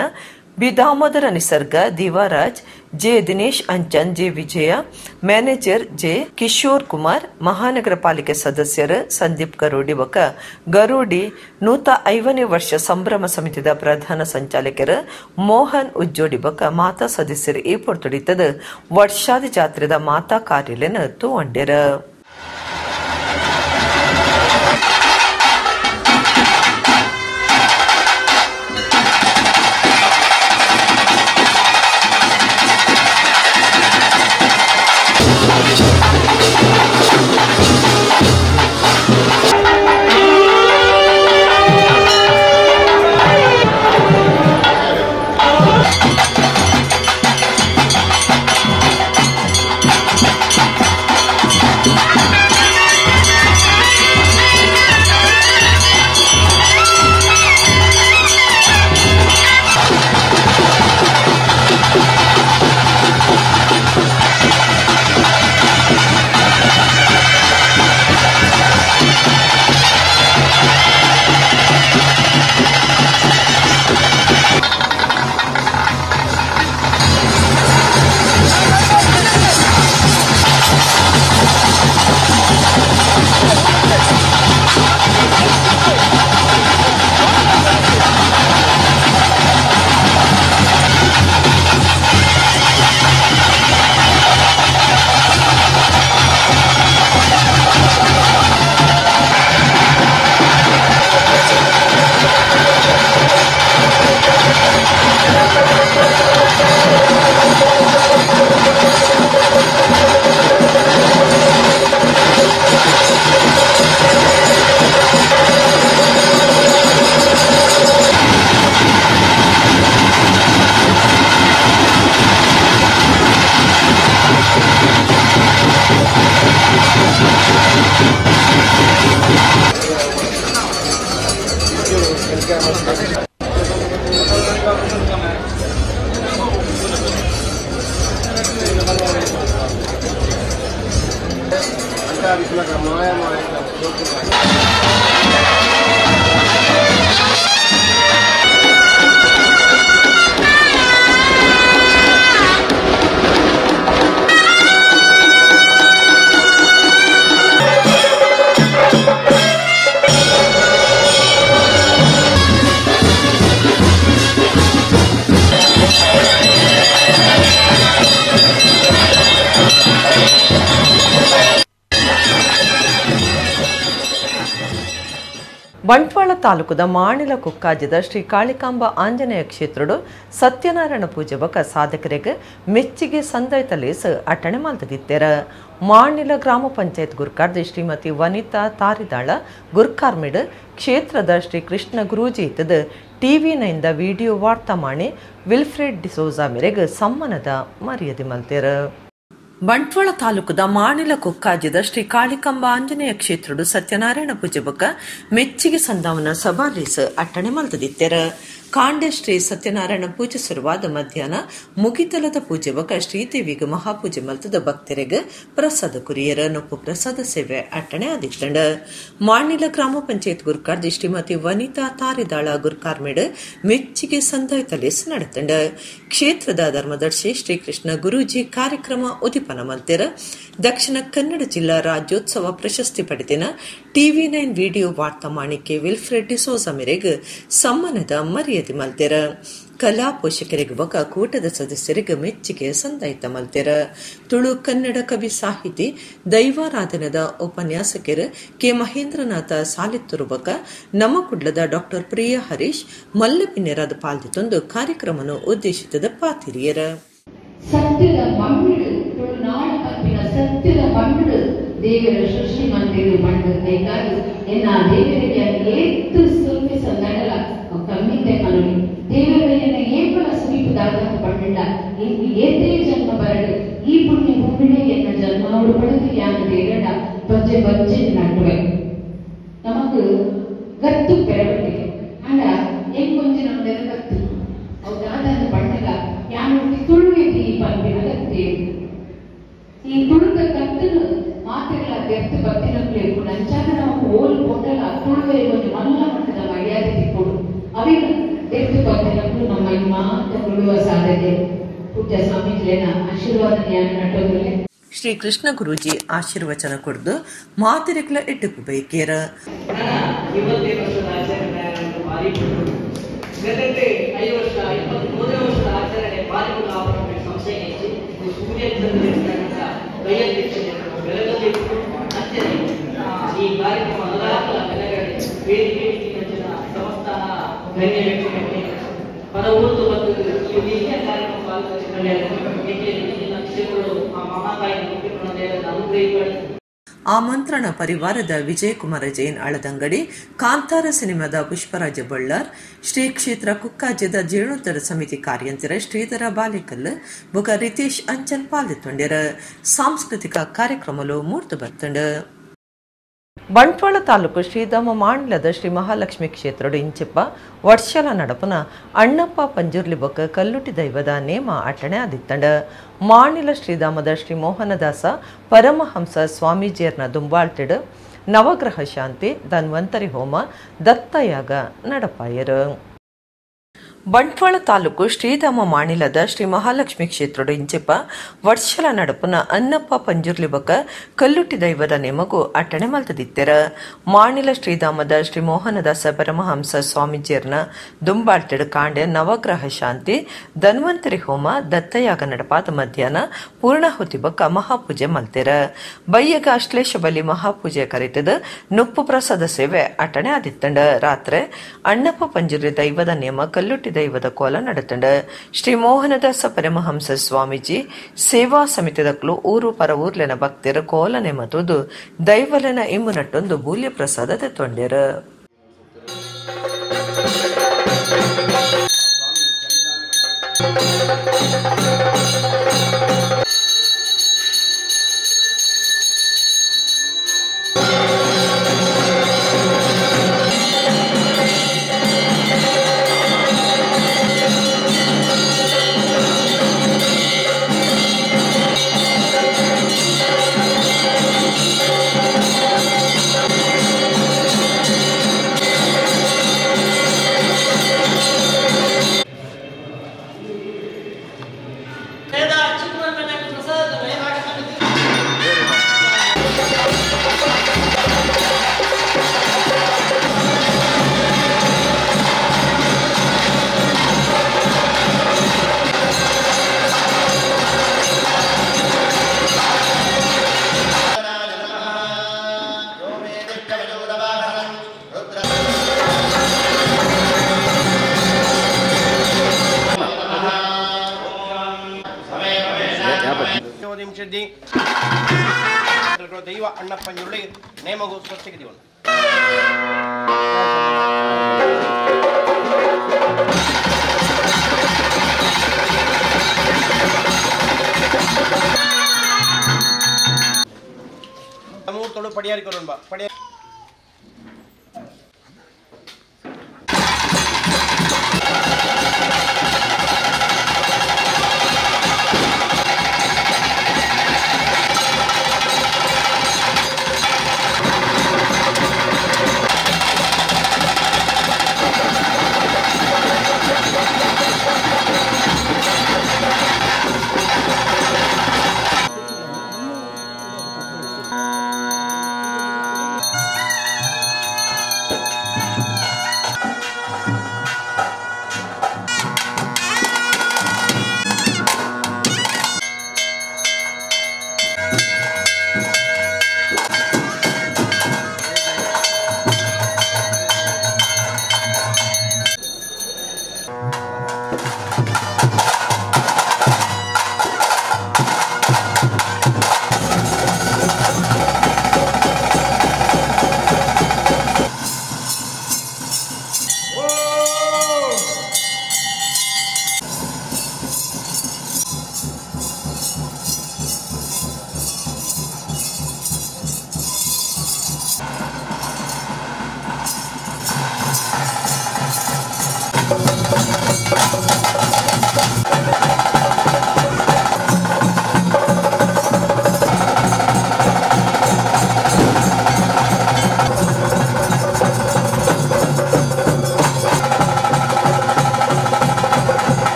B Damodara Nisarga Divaraj J Dinesh Anchan J Vijaya manager J Kishore Kumar ಮಹಾನಗರ ಪಾಲಿಕೆ ಸದಸ್ಯರು ಸಂದೀಪ್ ಗರೂಡಿ ಬೊಕ್ಕ ಗರೂಡಿ 105ನೇ ವರ್ಷ ಸಂಭ್ರಮ ಸಮಿತಿದ ಪ್ರಧಾನ ಸಂಚಾಲಕರು ಮೋಹನ್ ಉಜ್ಜೋಡಿ ಬೊಕ್ಕ ಮಾತಾ ಸದಸ್ಯರು ಈ ಪೊರ್ತೊಡಿತದ ವರ್ಷಾದಿ ಜಾತ್ರೆದ ಮಾತಾ ಕಾರ್ಯಾಲಯನ ತೂವಂಡ್ಯರ ಬಂಟ್ವಾಳ ತಾಲೂಕದ ಮಾಣಿಲ ಕುಕ್ಕಾಜಿದ ಶ್ರೀ ಕಾಳಿಕಾಂಬ ಆಂಜನೇಯ ಕ್ಷೇತ್ರಡು ಸತ್ಯನಾರಾಯಣ ಪೂಜೆ ಬಕ ಸಾಧಕರಿಗೆ ಮೆಚ್ಚಿಗೆ ಸಂದೈತ ಲೇಸ ಅಟಣೆ ಮಾಲ್ತದಿತ್ತೆರ ಮಾಣಿಲ ಗ್ರಾಮ ಪಂಚಾಯತ್ ಗುರ್ಕಾರ್ದ ಶ್ರೀಮತಿ ವನಿತಾ ತಾರಿದಾಳ ಗುರ್ಕಾರ್ಮಿಡ್ ಕ್ಷೇತ್ರದ ಶ್ರೀ ಕೃಷ್ಣ ಗುರೂಜಿ ಇತ್ತದ ಟಿವಿ9ದ ವಿಡಿಯೋ ವಾರ್ತಾ ಮಾಡಿ ವಿಲ್ಫ್ರೆಡ್ ಡಿಸೋಜಾ ಮೇರೆಗೆ ಸಮ್ಮನದ ಮರ್ಯಾದೆ ಮಲ್ತೆರ ಬಂಟ್ವಾಳ ತಾಲೂಕದ ಮಾಣಿಲ ಕುಕ್ಕಾಜಿದ ಶ್ರೀ ಕಾಳಿಕಾಂಬ ಆಂಜನೇಯ ಕ್ಷೇತ್ರಡು ಸತ್ಯನಾರಾಯಣ ಪೂಜೆ ಬೊಕ್ಕ ಮೆಚ್ಚಿಗೆ ಸಂದಾವನ ಸಭಾಲೀಸ್ ಅಟ್ಟಣೆ ಮಲ್ತದಿತ್ತೆರ ಕಾಂಡೆ ಶ್ರೀ ಸತ್ಯನಾರಾಯಣ ಪೂಜೆ ಶುರುವಾದ ಮಧ್ಯಾಹ್ನ ಮುಗಿತಲದ ಪೂಜೆ ಬೊಕ್ಕ ಶ್ರೀದೇವಿಗೆ ಮಹಾಪೂಜೆ ಮಲ್ತದ ಭಕ್ತರಿಗೆ ಪ್ರಸಾದ ಕುರಿಯರ ನೊಪ್ಪು ಪ್ರಸಾದ ಸೇವೆ ಅಟ್ಟಣೆ ಆದಿತ್ತಂಡ ಮಾಣಿಲ ಗ್ರಾಮ ಪಂಚಾಯತ್ ಗುರ್ಕಾರ್ದ ಶ್ರೀಮತಿ ವನಿತಾ ತಾರಿದಾಳ ಗುರ್ಕಾರ್ಮೇಡ್ ಮೆಚ್ಚಿಗೆ ಸಂದಾಯ ಲೇಸ್ ನಡೆತಂಡ ಕ್ಷೇತ್ರದ ಧರ್ಮದರ್ಶಿ ಶ್ರೀಕೃಷ್ಣ ಗುರೂಜಿ ಕಾರ್ಯಕ್ರಮ ಉದಿಪನ ಮಲ್ತೆರ ದಕ್ಷಿಣ ಕನ್ನಡ ಜಿಲ್ಲಾ ರಾಜ್ಯೋತ್ಸವ ಪ್ರಶಸ್ತಿ ಪಡೆದಿನ ಟಿವಿ9 ವಿಡಿಯೋ ವಾರ್ತಾ ಮಾಣಿಕೆ ವಿಲ್ಫ್ರೆಡ್ ಡಿಸೋಜಾ ಮೇರೆಗೆ ಸಮ್ಮಾನದ ಮರ್ಯಾದೆ ಮಲ್ತೆರ ಕಲಾ ಪೋಷಕರಿಗೆ ಬೊಕ ಕೂಟದ ಸದಸ್ಯರಿಗೆ ಮೆಚ್ಚುಗೆ ಸಂದಾಯಿತ ಮಲ್ತೆರ ತುಳು ಕನ್ನಡ ಕವಿ ಸಾಹಿತಿ ದೈವಾರಾಧನದ ಉಪನ್ಯಾಸಕರು ಕೆ ಮಹೇಂದ್ರನಾಥ ಸಾಲಿತ್ತರು ಬೊಕ ನಮ್ಮ ಕುಡ್ಲದ ಡಾಕ್ಟರ್ ಪ್ರಿಯಾ ಹರೀಶ್ ಮಲ್ಲಪಿನ್ಯರಾದ ಪಾಲ್ದಿತ್ತೊಂದು ಕಾರ್ಯಕ್ರಮವನ್ನು ಉದ್ದೇಶಿಸಿದ ಪಾತಿರಿಯರ ಸತ್ಯದ ಮಣ್ಣು ನಾಡು ಕಪ್ಪಿನ ಸತ್ಯದ ಮಣ್ಣು ದೇವರ ಸೃಷ್ಟಿ ಮಂದಿರು ಮಣ್ಣು ಬೇಕಾಗಿ ಎನ್ನ ದೇವರಿಗೆ ಏತ್ತು ಸುಲ್ಪಿಸ ನಡಲ ಕಮ್ಮಿದ್ದೆ ಕಣಿ ದೇವರನ್ನ ಏಪಲ ಸುರಿಪುದಾದ ಪಣ್ಣಿಲ್ಲ ಇನ್ನು ಏತೇ ಜನ್ಮ ಬರಡು ಈ ಪುಣ್ಯ ಭೂಮಿಡೆ ಎನ್ನ ಜನ್ಮೋಡು ಪಡೆದು ಯಾನ ದೇವರ ಬಜ್ಜೆ ಬಜ್ಜೆ ನಡುವೆ ನಮಗೂ ಗತ್ತು ಪೆರಬಟ್ಟಿಗೆ ಅಂಡ ಏನ್ ಕೊಂಚ ನಮ್ದೆಲ್ಲ ಗತ್ತು ಅವ್ರು ದಾದ ಪಣ್ಣಿಲ್ಲ ಯಾನು ತುಳು ದೇವಿ ಈ ತುಳುದ ಕತ್ತಲು ಮಾತೆಗಳ ಬೆರ್ತು ಬತ್ತಿನಪ್ಲೆ ನಂಚಾಗ ನಾವು ಓಲ್ ಕೊಟ್ಟಲ್ಲ ತುಳುವರಿಗೆ ಒಂದು ಮಲ್ಲ ಮಟ್ಟದ ಮರ್ಯಾದೆ ತಿಕ್ಕೊಡು ಅವಿನ ಬೆರ್ತು ಬತ್ತಿನಪ್ಲು ನಮ್ಮ ಇಮ್ಮ ಅಂತ ತುಳುವ ಸಾಧನೆ ಪೂಜ್ಯ ಸ್ವಾಮೀಜಿನ ಆಶೀರ್ವಾದ ಜ್ಞಾನ ನಟೋದ್ರೆ ಶ್ರೀ ಕೃಷ್ಣ ಗುರೂಜಿ ಆಶೀರ್ವಚನ ಕೊಡ್ದು ಮಾತಿರೆಗ್ಲ ಇಟ್ಟುಕು ಬೈಕೇರ 20 ವರ್ಷದ ಆಚರಣೆ ಭಾರಿ ಜೊತೆಗೆ 5 ವರ್ಷ 23 ವರ್ಷದ ಆಚರಣೆ ಭಾರಿ ಲಾಭವನ್ನು ಸಂಸ್ಥೆ ಹೆಚ್ಚಿ ಸೂರ್ಯಚಂದ್ರನಿಂದ ವೈಯಕ್ತಿಕ ಬೆಳಗಲ್ಲಿ ಅಂತ್ಯದಲ್ಲಿ ಈ ಕಾರ್ಯಕ್ರಮ ಅನುರಾಧ ಬೆಳಗಡೆ ವೇದಿಕೆ ಸಮಸ್ತ ಗಣ್ಯ ವ್ಯಕ್ತಿಗಳಿಗೆ ಪರವೂರ್ತು ಮತ್ತು ಈ ರೀತಿಯ ಕಾರ್ಯಕ್ರಮ ಪಾಲ್ಗೊಂಡಿದ್ದಾರೆ ಕ್ಷೇತ್ರಗಳು ಆ ಮಹಾಕಾಯಿ ಮುಖ್ಯಪ್ರಣದೇವರ ಅನುಗ್ರಹಿಗಳು ಆಮಂತ್ರಣ ಪರಿವಾರದ ವಿಜಯಕುಮಾರ ಜೈನ್ ಅಳದಂಗಡಿ ಕಾಂತಾರ ಸಿನಿಮಾದ ಪುಷ್ಪರಾಜ ಬಳ್ಳಾರ್ ಶ್ರೀ ಕ್ಷೇತ್ರ ಕುಕ್ಕಾಜದ ಜೀರ್ಣೋದ್ಧಾರ ಸಮಿತಿ ಕಾರ್ಯಂತರ ಶ್ರೀಧರ ಬಾಲಿಕಲ್ ಬೊಕ ರಿತೇಶ್ ಅಂಚನ್ ಪಾಲ್ಗೊಂಡಿರ ಸಾಂಸ್ಕೃತಿಕ ಕಾರ್ಯಕ್ರಮಲು ಮೂರ್ತು ಬರ್ತಂಡ ಬಂಟ್ವಾಳ ತಾಲೂಕು ಶ್ರೀಧಾಮ ಮಾಂಡ್ಲದ ಶ್ರೀ ಮಹಾಲಕ್ಷ್ಮಿ ಕ್ಷೇತ್ರದ ಇಂಚಿಪ್ಪ ವರ್ಷಲ ನಡಪುನ ಅಣ್ಣಪ್ಪ ಪಂಜುರ್ಲಿ ಬೊಕ್ಕ ಕಲ್ಲುಟಿ ದೈವದ ನೇಮ ಆಟಣೆ ಆದಿತ್ತಂಡ ಮಾಣಿಲ ಶ್ರೀಧಾಮದ ಶ್ರೀ ಮೋಹನದಾಸ ಪರಮಹಂಸ ಸ್ವಾಮೀಜಿಯರ್ನ ದುಂಬಾಳ್ತಿಡು ನವಗ್ರಹ ಶಾಂತಿ ಧನ್ವಂತರಿ ಹೋಮ ದತ್ತಯಾಗ ನಡಪಾಯರು ಬಂಟ್ವಾಳ ತಾಲೂಕು ಶ್ರೀಧಾಮ ಮಾಣಿಲದ ಶ್ರೀ ಮಹಾಲಕ್ಷ್ಮಿ ಕ್ಷೇತ್ರದ ಇಂಚಿಪ್ಪ ವರ್ಷಲ ನಡಪುನ ಅನ್ನಪ್ಪ ಪಂಜುರ್ಲಿ ಬೊಕ್ಕ ಕಲ್ಲುಟಿ ದೈವದ ನೇಮಗು ಅಟ್ಟಣೆ ಮಲ್ತದಿತ್ತೆರ ಮಾಣಿಲ ಶ್ರೀಧಾಮದ ಶ್ರೀ ಮೋಹನದಾಸ ಪರಮಹಂಸ ಸ್ವಾಮೀಜಿಯರ್ನ ದುಂಬಾಳ್ತಿಡು ಕಾಂಡೆ ನವಗ್ರಹ ಶಾಂತಿ ಧನ್ವಂತರಿ ಹೋಮ ದತ್ತಯಾಗ ನಡಪಾದ ಮಧ್ಯಾಹ್ನ ಪೂರ್ಣಾಹುತಿ ಬೊಕ್ಕ ಮಹಾಪೂಜೆ ಮಲ್ತೆರ ಬಯ್ಯಗ ಅಶ್ಲೇಷ ಬಲಿ ಮಹಾಪೂಜೆ ಕರೆತದ ನುಪ್ಪು ಪ್ರಸಾದ ಸೇವೆ ಅಟ್ಟಣೆ ಆದಿತ್ತಂಡ ರಾತ್ರಿ ಅಣ್ಣಪ್ಪ ಪಂಜುರ್ಲಿ ದೈವದ ನೇಮ ಕಲ್ಲುಟಿ ದೈವದ ಕೋಲ ನಡೆತಂಡ ಶ್ರೀ ಮೋಹನದಾಸ ಪರಮಹಂಸ ಸ್ವಾಮೀಜಿ ಸೇವಾ ಸಮಿತಿದಕ್ಲು ಊರು ಪರ ಊರ್ಲೆನ ಭಕ್ತರ ಕೋಲನೆ ಮತುದು ದೈವಲೆನ ಇಮ್ಮು ನಟ್ಟೊಂದು ಬೂಲ್ಯ ಪ್ರಸಾದ ತೆತ್ತೊಂಡ್ಯರ ದೈವ ಅಣ್ಣಪ್ಪಂಜುಳ್ಳಿ ನೇಮಗು ಸ್ವಚ್ಛಗಿದೀವ ಮೂರ್ತೊಳು ಪಡಿಯಾರಿಕೊರೋಣ ಬಾ ಪಡಿಯ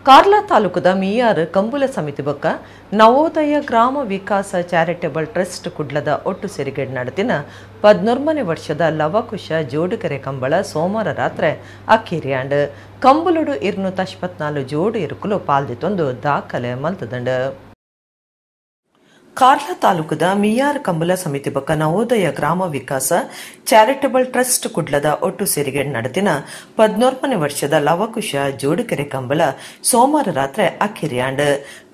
ಕಾರ್ಲಾ ತಾಲೂಕದ ಮಿಯಾರ್ ಕಂಬುಲ ಸಮಿತಿ ಬೊಕ್ಕ ನವೋದಯ ಗ್ರಾಮ ವಿಕಾಸ ಚಾರಿಟೇಬಲ್ ಟ್ರಸ್ಟ್ ಕುಡ್ಲದ ಒಟ್ಟು ಸೇರಿಗೆ ನಡೆದಿನ 14ನೇ ವರ್ಷದ ಲವಕುಶ ಜೋಡುಕೆರೆ ಕಂಬಳ ಸೋಮವಾರ ರಾತ್ರಿ ಅಕ್ಕೇರಿಯಾಂಡ್ ಕಂಬುಲುಡು 254 ಜೋಡು ಇರುಕುಲು ಪಾಲ್ದಿತ್ತೊಂದು ದಾಖಲೆ ಮಲ್ತದಂಡ. ಕಾರ್ಲಾ ತಾಲೂಕದ ಮಿಯಾರ್ ಕಂಬಲ ಸಮಿತಿ ಬೊಕ್ಕ ನವೋದಯ ಗ್ರಾಮ ವಿಕಾಸ ಚಾರಿಟೇಬಲ್ ಟ್ರಸ್ಟ್ ಕುಡ್ಲದ ಒಟ್ಟು ಸೇರಿಗೆ ನಡೆದಿನ 14ನೇ ವರ್ಷದ ಲವಕುಶ ಜೋಡುಕೆರೆ ಕಂಬಳ ಸೋಮವಾರ ರಾತ್ರಿ ಅಕ್ಕಿರಿಯಾಂಡ್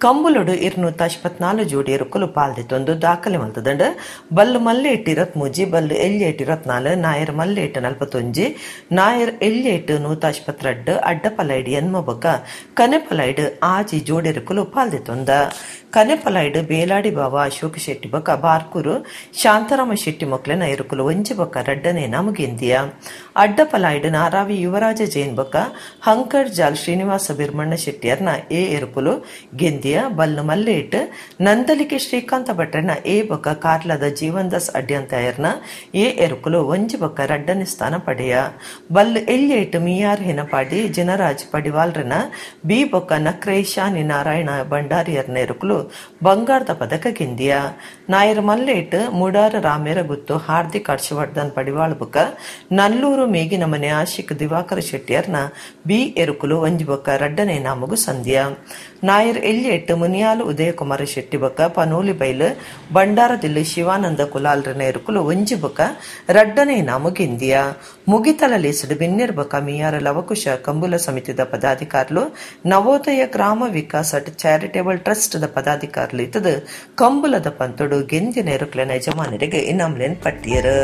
ಕಂಬುಲುಡು 254 ಜೋಡಿ ಇರುಕುಲು ಪಾಲ್ದಿತ್ತೊಂದು ದಾಖಲೆ ಮಲ್ತದಂಡ. ಬಲ್ಲು ಮಲ್ಲೇಟ್ 23, ಬಲ್ಲು ಎಲ್ಲೇಟ್ 24, ನಾಯರ್ ಮಲ್ಲೇಟ್ 41, ನಾಯರ್ ಎಲ್ಲೇಟ್ 152, ಅಡ್ಡಪಲೈಡ್ ಎನ್ಮ ಬೊಕ್ಕ ಕನೆಪಲೈಡ್ ಆಜಿ ಜೋಡಿ ಇರುಕುಲು ಪಾಲ್ದಿತ್ತೊಂದ. ಕನೆಪಲೈಡ್ ಬೇಲಾಡಿ ಬಾವ ಅಶೋಕ್ ಶೆಟ್ಟಿ ಬೊಕ್ಕ ಬಾರ್ಕೂರು ಶಾಂತಾರಾಮ ಶೆಟ್ಟಿ ಮೊಕ್ಲೆನ ಇರುಕುಲು ಒಂಜಿ ಬೊಕ್ಕ ರಡ್ಡನೆ ನಮಗೆಂದಿಯ. ಅಡ್ಡಪಲಾಯ್ಡ್ ನಾರಾವಿ ಯುವರಾಜ ಜೈನ್ ಬೊಕ್ಕ ಹಂಕರ್ ಜಾಲ್ ಶ್ರೀನಿವಾಸ ಬಿರ್ಮಣ್ಣ ಶೆಟ್ಟಿಯರ್ನ ಎ ಎರುಕುಲು ಗೆಂದಿಯ. ಬಲ್ಲು ಮಲ್ಲೇಟ್ ನಂದಲಿಕೆ ಶ್ರೀಕಾಂತ ಭಟ್ರನ ಎ ಬೊಕ್ಕ ಕಾರ್ಲದ ಜೀವನ್ದಾಸ್ ಅಡ್ಯಂತಯರ್ನ ಎ ಎರುಕುಲು ಒಂಜಿ ಬೊಕ್ಕ ರಡ್ಡನೆ ಸ್ಥಾನ ಪಡೆಯ. ಬಲ್ಲು ಎಲ್ಲೇಟ್ ಮಿಯಾರ್ ಹೆನಪಾಡಿ ಜನರಾಜ್ ಪಡಿವಾಲ್ರನ ಬಿ ಬೊಕ್ಕ ನಕ್ರೇಶಾನಿ ನಾರಾಯಣ ಭಂಡಾರಿಯರ್ನ ಎರುಕುಲು ಬಂಗಾರದ ಪದಕ ಗೆಂದಿಯ. ನಾಯರ್ ಮಲ್ಲೇಟ್ ಮುಡಾರ ರಾಮೇರ ಗುತ್ತು ಹಾರ್ದಿಕ್ ಹರ್ಷವರ್ಧನ್ ಪಡಿವಾಳ್ ಬೊಕ್ಕ ನಲ್ಲೂರು ಮೇಗಿನ ಮನೆ ಆಶಿಕ್ ದಿವಾಕರ ಶೆಟ್ಟಿಯರ್ನ ಬಿ ಎರುಕುಲು ಒಂಜಿ ಬೊಕ್ಕ ರಡ್ಡನೆ ನಾಮಗು ಸಂಧ್ಯ. ನಾಯರ್ ಎಲ್ಯೆಟ್ ಮುನಿಯಾಲು ಉದಯಕುಮಾರ ಶೆಟ್ಟಿ ಬೊಕ್ಕ ಪನೋಲಿ ಬೈಲ್ ಬಂಡಾರದಿಲ್ಲು ಶಿವಾನಂದ ಕುಲಾಲ್ರನ ಎರುಕುಲು ಒಂಜಿ ಬೊಕ್ಕ ರಡ್ಡನೆ ನಾಮಗೆಂದಿಯ. ಮುಗಿತಲ ಲೇಸಡ್ ಬಿನ್ನಿರ್ ಬೊಕ್ಕ ಮಿಯಾರ ಲವಕುಶ ಕಂಬುಲ ಸಮಿತಿದ ಪದಾಧಿಕಾರುಲು ನವೋದಯ ಗ್ರಾಮ ವಿಕಾಸ ಚಾರಿಟೇಬಲ್ ಟ್ರಸ್ಟ್ ದ ಪದಾಧಿಕಾರುಲು ಇತ್ತದ ಕಂಬುಲದ ಪಂತೊಡು ಗೆಂದಿನ ಎರುಕುಲಿನ ಯಜಮಾನರಿಗೆ ಇನಾಮ್ಲೆನ್ ಪಟ್ಟಿಯರು.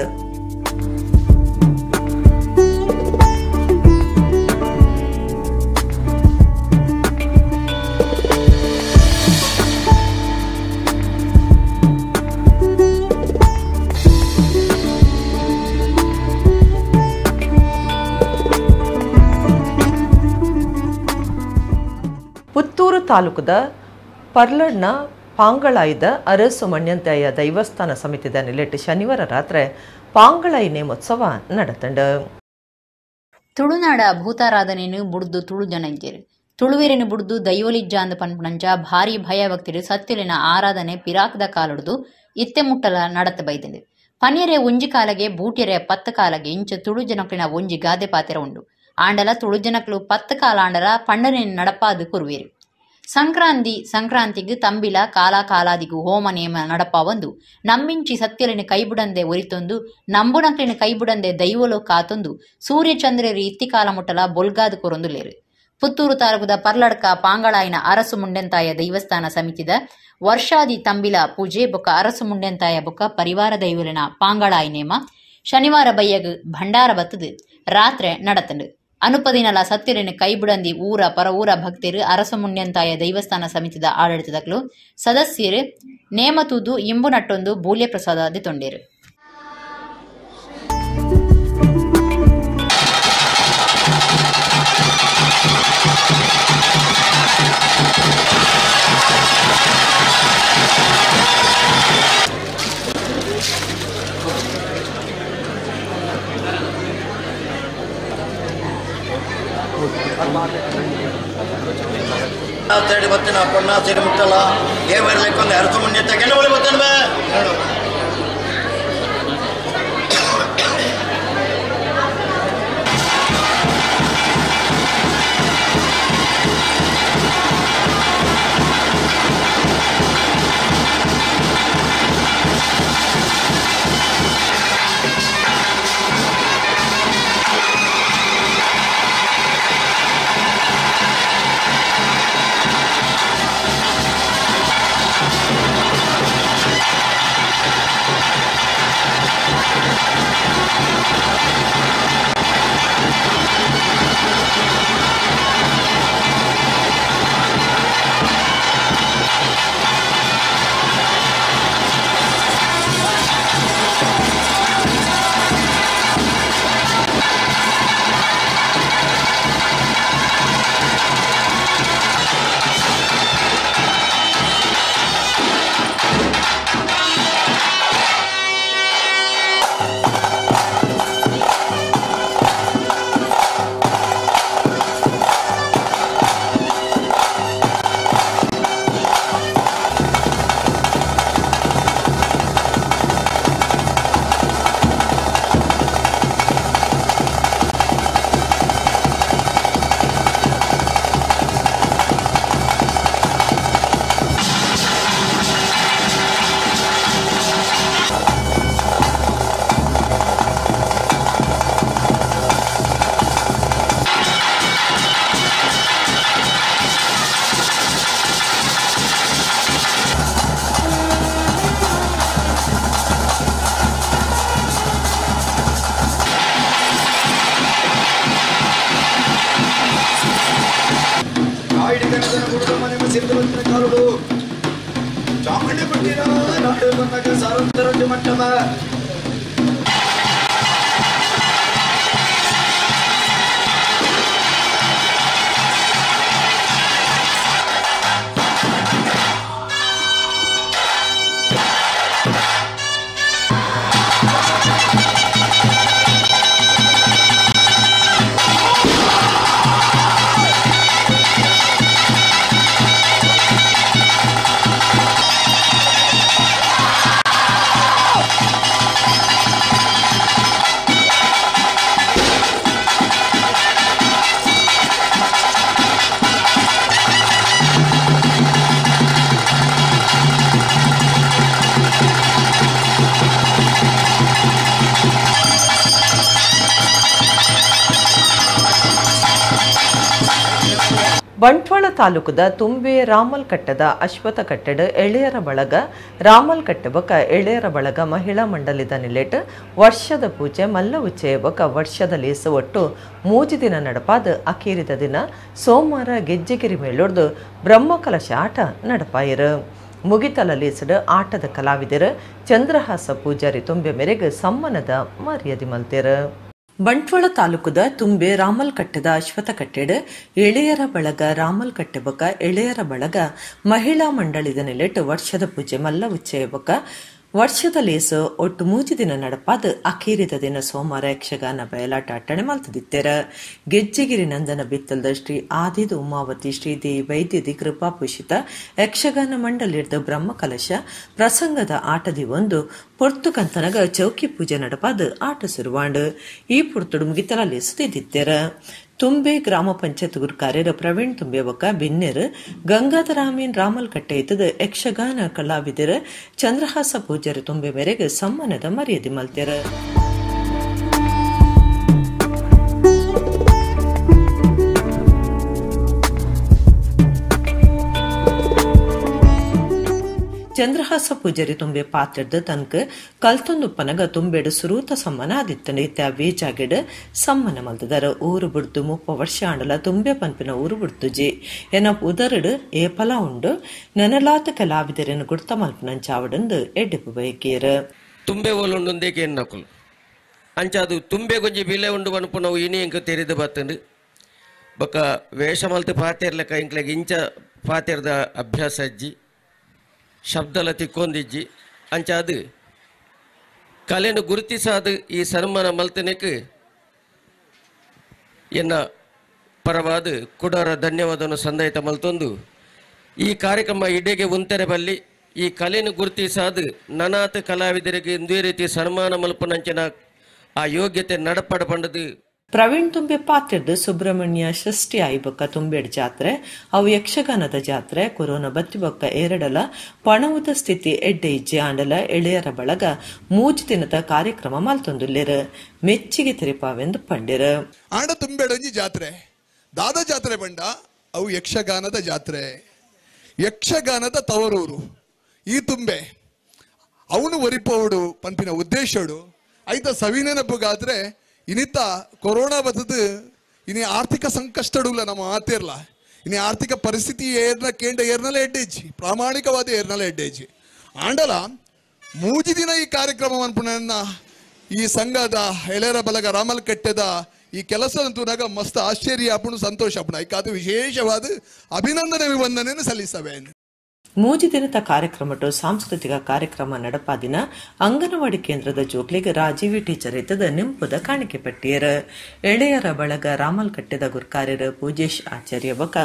ಪುತ್ತೂರು ತಾಲೂಕದ ಪರ್ಲಡ್ನ ಪಾಂಗಳಾಯ್ದ ಅರಸು ಮಣ್ಯಂತೆಯ ದೈವಸ್ಥಾನ ಸಮಿತಿದ ನಿಲೆಟ್ ಶನಿವಾರ ರಾತ್ರಿ ಪಾಂಗಳಾಯಿ ನೇಮೋತ್ಸವ ನಡೆತಂಡ. ತುಳುನಾಡ ಭೂತಾರಾಧನೆಯನ್ನು ಬುಡ್ದು ತುಳು ಜನಂಜೇರು ತುಳುವೇರಿನ ಬುಡ್ದು ದೈವಲಿಜ್ಜ ಅಂದ ಪನ್ಪುಣಂಚ ಭಾರಿ ಭಯಭಕ್ತಿರು ಸತ್ಯಲಿನ ಆರಾಧನೆ ಪಿರಾಕದ ಕಾಲುಡ್ದು ಇತ್ತೆ ಮುಟ್ಟಲ ನಡತ ಬೈದಂಡು. ಪನಿಯರೆ ಒಂಜಿ ಕಾಲಗೆ ಬೂಟಿಯರೆ 10 ಕಾಲಗೆ ಇಂಚ ತುಳು ಜನಕ್ಲಿನ ಒಂಜಿ ಗಾದೆ ಪಾತೆರ ಉಂಡು. ಆಂಡಲ ತುಳು ಜನಕ್ಲು 10 ಕಾಲ ಆಂಡಲ ಪಂಡನೆ ನಡಪಾದು ಕುರುವೇರು. ಸಂಕ್ರಾಂತಿಗೂ ತಂಬಿಲ ಕಾಲಾದಿಗೂ ಹೋಮ ನೇಮ ನಡಪಾವಂದು ನಂಬಿಂಚಿ ಸತ್ಯಲಿನ ಕೈಬುಡಂದೆ ಒರಿತೊಂದು ನಂಬುನಕ್ಲಿನ ಕೈಬುಡಂದೆ ದೈವಲೋ ಕಾತೊಂದು ಸೂರ್ಯ ಚಂದ್ರರಿ ಇತ್ತಿಕಾಲ ಮುಟ್ಟಲ ಬೊಲ್ಗಾದು ಕೊರೊಂದುಲೇರು. ಪುತ್ತೂರು ತಾಲೂಕದ ಪರ್ಲಡ್ಕ ಪಾಂಗಳಾಯಿನ ಅರಸು ಮುಂಡೆಂತಾಯ ದೈವಸ್ಥಾನ ಸಮಿತಿದ ವರ್ಷಾದಿ ತಂಬಿಲ ಪೂಜೆ ಬೊಕ್ಕ ಅರಸು ಮುಂಡೆಂತಾಯ ಬೊಕ್ಕ ಪರಿವಾರ ದೈವಲಿನ ಪಾಂಗಳಾಯಿ ನೇಮ ಶನಿವಾರ ಬಯ್ಯಗ್ ಭಂಡಾರ ಬತ್ತದು ರಾತ್ರೆ ನಡತಂಡು. ಅನುಪದಿನಲ ಸತ್ಯಲಿನ ಕೈಬುಡಂದಿ ಊರ ಪರ ಊರ ಭಕ್ತರು ಅರಸು ಮುಂಡ್ಯಂತಾಯ ದೈವಸ್ಥಾನ ಸಮಿತಿದ ಆಡಳಿತದಕ್ಲು ಸದಸ್ಯರು ನೇಮತೂದು ಇಂಬು ನಟ್ಟೊಂದು ಬೂಲ್ಯ ಪ್ರಸಾದ ತೊಂಡೇರು. ಬತ್ತಿನ ಪೊನ್ನ ಸೇರಿ ಮುಟ್ಟಲ್ಲ ಏ ಬರ್ಲಿಕ್ಕೊಂದು ಅರಸು ಮುಂದೆ ತೆಗೆದು ಬಳಿ ಬತ್ತನ್ಬೇ ಮಂತ್ರಕಾರುಡು ಚಾಮುಂಡಿ ಪಟ್ಟಿನ ನಾಡು ಬಂದಾಗ ಸಾರ್ವತ್ರಿಕ ಮಟ್ಟಮ ಬಂಟ್ವಾಳ ತಾಲೂಕದ ತುಂಬೆ ರಾಮಲ್ಕಟ್ಟದ ಅಶ್ವಥ ಕಟ್ಟಡ ಎಳೆಯರ ಬಳಗ ರಾಮಲ್ಕಟ್ಟೆ ಬೊಕ ಎಳೆಯರ ಬಳಗ ಮಹಿಳಾ ಮಂಡಳಿದ ನಿಲೆಟ್ ವರ್ಷದ ಪೂಜೆ ಮಲ್ಲ ಉಚ್ಚೆಯ ಬೊಕ ವರ್ಷದ ಲೇಸು ಒಟ್ಟು 3 ದಿನ ನಡಪಾದ ಅಕೇರಿದ ದಿನ ಸೋಮವಾರ ಗೆಜ್ಜೆಗಿರಿ ಮೇಲೊಡ್ದು ಬ್ರಹ್ಮಕಲಶ ಆಟ ನಡಪಾಯಿರು ಮುಗಿತಲ ಲೇಸಡ್ ಆಟದ ಕಲಾವಿದರು ಚಂದ್ರಹಾಸ ಪೂಜಾರಿ ತುಂಬೆ ಮೇರೆಗೆ ಸಮ್ಮನದ ಮರ್ಯಾದೆ ಮಲ್ತೇರು ಬಂಟ್ವಾಳ ತಾಲೂಕದ ತುಂಬೆ ರಾಮಲ್ಕಟ್ಟೆದ ಅಶ್ವಥ ಕಟ್ಟೆಡ್ ಎಳೆಯರ ಬಳಗ ರಾಮಲ್ಕಟ್ಟೆ ಬೊಕ ಎಳೆಯರ ಬಳಗ ಮಹಿಳಾ ಮಂಡಳಿದ ನೆಲೆಟ್ ವರ್ಷದ ಪೂಜೆ ಮಲ್ಲ ಉಚ್ಚೆಯ ಬೊಕ ವರ್ಷದ ಲೇಸು ಒಟ್ಟು 3 ದಿನ ನಡಪಾದ ಅಖೀರಿದ ದಿನ ಸೋಮವಾರ ಯಕ್ಷಗಾನ ಬಯಲಾಟ ಅಟ್ಟಣೆ ಮಲ್ತದಿತ್ತೆರ ಗೆಜ್ಜೆಗಿರಿ ನಂದನ ಬಿತ್ತಲ್ದ ಶ್ರೀ ಆದಿದು ಉಮಾವತಿ ಶ್ರೀದೇವಿ ವೈದ್ಯದಿ ಕೃಪಾಪೂಷಿತ ಯಕ್ಷಗಾನ ಮಂಡಳಿರ್ದ ಬ್ರಹ್ಮಕಲಶ ಪ್ರಸಂಗದ ಆಟದಿ ಒಂದು ಪೊರ್ತುಕಂತನಗ ಚೌಕಿ ಪೂಜೆ ನಡಪಾದ ಆಟ ಸುರುವಾಂಡ್ ಈ ಪುರ್ತುಡು ಮುಗಿತಲ ಲೇಸು ತಿದ್ದಿತ್ತೆರ ತುಂಬೆ ಗ್ರಾಮ ಪಂಚಾಯತ್ ಗುರುಕಾರ್ಯರ ಪ್ರವೀಣ್ ತುಂಬೆ ಬೊಕ ಬಿನ್ನೆರ್ ಗಂಗಾಧರಾಮೀನ್ ರಾಮಲ್ಕಟ್ಟೆ ಇತ್ತದ ಯಕ್ಷಗಾನ ಕಲಾವಿದರ ಚಂದ್ರಹಾಸ ಪೂಜಾರಿ ತುಂಬೆ ಮೇರೆಗೆ ಸಮ್ಮನದ ಮರ್ಯಾದೆ ಮಲ್ತೆರ ಚಂದ್ರಹಾಸ ಪೂಜಾರಿ ತುಂಬೆ ಪಾತ್ರದ ತನಕ ಕಲ್ತೊಂದುಪ್ಪನಗ ತುಂಬೆಡು ಸುರೂತ ಸಮ್ಮನ ಆದಿತ್ತನ ಇತ್ತ ವೇಜಾಗೆಡ್ ಸಮ್ಮನ ಮಲ್ತದರ ಊರು ಬಿಡ್ತು 30 ವರ್ಷ ಆಂಡಲ ತುಂಬೆ ಪನ್ಪಿನ ಊರು ಬಿಡ್ತುಜಿ ಎನ ಉದರಡು ಏಪಲ ಉಂಡು ನೆನಲಾತ ಕಲಾವಿದರನ್ನು ಗುಡ್ತ ಮಲ್ಪನ ಚಾವಡಂದು ಎಡ್ಡೆಪು ಬಯಕೇರ ತುಂಬೆ ಓಲುಂಡೊಂದೇಕೆ ಎನ್ನಕುಲು ಅಂಚಾದು ತುಂಬೆ ಗೊಂಜಿ ಬಿಲೆ ಉಂಡು ಬನ್ಪು ನಾವು ಇನಿ ಎಂಕ ತೆರೆದು ಬತ್ತಂಡು ಬೊಕ ವೇಷ ಮಲ್ತು ಪಾತೆರ್ಲೆಕ್ಕ ಇಂಕ್ಲೆಗ್ ಇಂಚ ಪಾತೆರ್ದ ಅಭ್ಯಾಸ ಅಜ್ಜಿ ಶಬ್ದಲ ತಿಕ್ಕೊಂದಿಜ್ಜಿ ಅಂಚಾದು ಕಲೆನು ಗುರುತಿಸಾದ ಈ ಸನ್ಮಾನ ಮಲ್ತನೆಕ್ ಎನ್ನ ಪರವಾದ ಕುಡರ ಧನ್ಯವಾದವನ್ನು ಸಂದಾಯಿತ ಮಲ್ತೊಂದು ಈ ಕಾರ್ಯಕ್ರಮ ಇಡೆಗೆ ಉಂತೆರೆ ಬಲ್ಲಿ ಈ ಕಲೆನು ಗುರುತಿಸಾದ ನನಾತ ಕಲಾವಿದರಿಗೆ ಇಂದೇ ರೀತಿ ಸನ್ಮಾನ ಮಲ್ಪನಂಚಿನ ಆ ಯೋಗ್ಯತೆ ನಡಪಡ ಪಂಡದು ಪ್ರವೀಣ್ ತುಂಬೆ ಪಾತ್ರದ ಸುಬ್ರಹ್ಮಣ್ಯ ಷಷ್ಠಿ ಆಯ್ಬೊಕ್ಕ ತುಂಬೆಡ್ ಜಾತ್ರೆ ಅವು ಯಕ್ಷಗಾನದ ಜಾತ್ರೆ ಕೊರೋನಾ ಬತ್ತಿಬೊಕ್ಕ ಎರಡಲ ಪಣವುದ ಸ್ಥಿತಿ ಎಡ್ಡೆ ಇಜ್ಜೆ ಆಂಡಲ ಎಳೆಯರ ಬಳಗ 3 ದಿನದ ಕಾರ್ಯಕ್ರಮ ಮಲ್ತೊಂದುಲ್ಲೆರ್ ಮೆಚ್ಚಿಗೆ ತೆರಿಪಾವೆಂದು ಪಂಡಿರ ಆಂಡ ತುಂಬೆಡೊಂಜಿ ಜಾತ್ರೆ ದಾದ ಜಾತ್ರೆ ಬಂಡ ಅವು ಯಕ್ಷಗಾನದ ಜಾತ್ರೆ ಯಕ್ಷಗಾನದ ತವರೂರು ಈ ತುಂಬೆ ಅವನು ಒರಿಪೋಡು ಪಂಪಿನ ಉದ್ದೇಶಡು ಐತ ಸವಿನೆನಪುಗಾದ್ರೆ ಇನ್ನಿತ್ತ ಕೊರೋನಾ ಬತ್ತದು ಇನಿ ಆರ್ಥಿಕ ಸಂಕಷ್ಟಡುಲ್ಲ ನಮ್ಮ ಆತಿರ್ಲ ಇನಿ ಆರ್ಥಿಕ ಪರಿಸ್ಥಿತಿ ಏರ್ನ ಕೇಂದ್ರ ಏರ್ನಲ್ಲ ಎಡ್ಡೇಜಿ ಪ್ರಾಮಾಣಿಕವಾದ ಏರ್ನಲ್ಲ ಎಡ್ಡೇಜಿ ಆಂಡಲ 3 ದಿನ ಈ ಕಾರ್ಯಕ್ರಮ ಅನ್ಪುಣ್ಣ ಈ ಸಂಘದ ಎಳೆಯರ ಬಲಗ ರಾಮಲ್ಕಟ್ಟೆದ ಈ ಕೆಲಸದಂತೂನಾಗ ಮಸ್ತ್ ಆಶ್ಚರ್ಯ ಅಪ್ಪನು ಸಂತೋಷ ಅಪ್ಪಣ ಈಕಾದ ವಿಶೇಷವಾದ ಅಭಿನಂದನೆ ವಂದನೆಯನ್ನು ಸಲ್ಲಿಸವೆ 3 ದಿನದ ಕಾರ್ಯಕ್ರಮಟ್ಟು ಸಾಂಸ್ಕೃತಿಕ ಕಾರ್ಯಕ್ರಮ ನಡಪಾದಿನ ಅಂಗನವಾಡಿ ಕೇಂದ್ರದ ಜೋಕ್ಲಿಗೆ ರಾಜೀವಿ ಟೀಚರ್ ಇದ್ದದ ನಿಂಪುದ ಕಾಣಿಕೆ ಪಟ್ಟಿಯರ ಎಳೆಯರ ಬಳಗ ರಾಮಲ್ಕಟ್ಟೆದ ಗುರ್ಕಾರ್ಯರ ಪೂಜೇಶ್ ಆಚಾರ್ಯ ಬಕ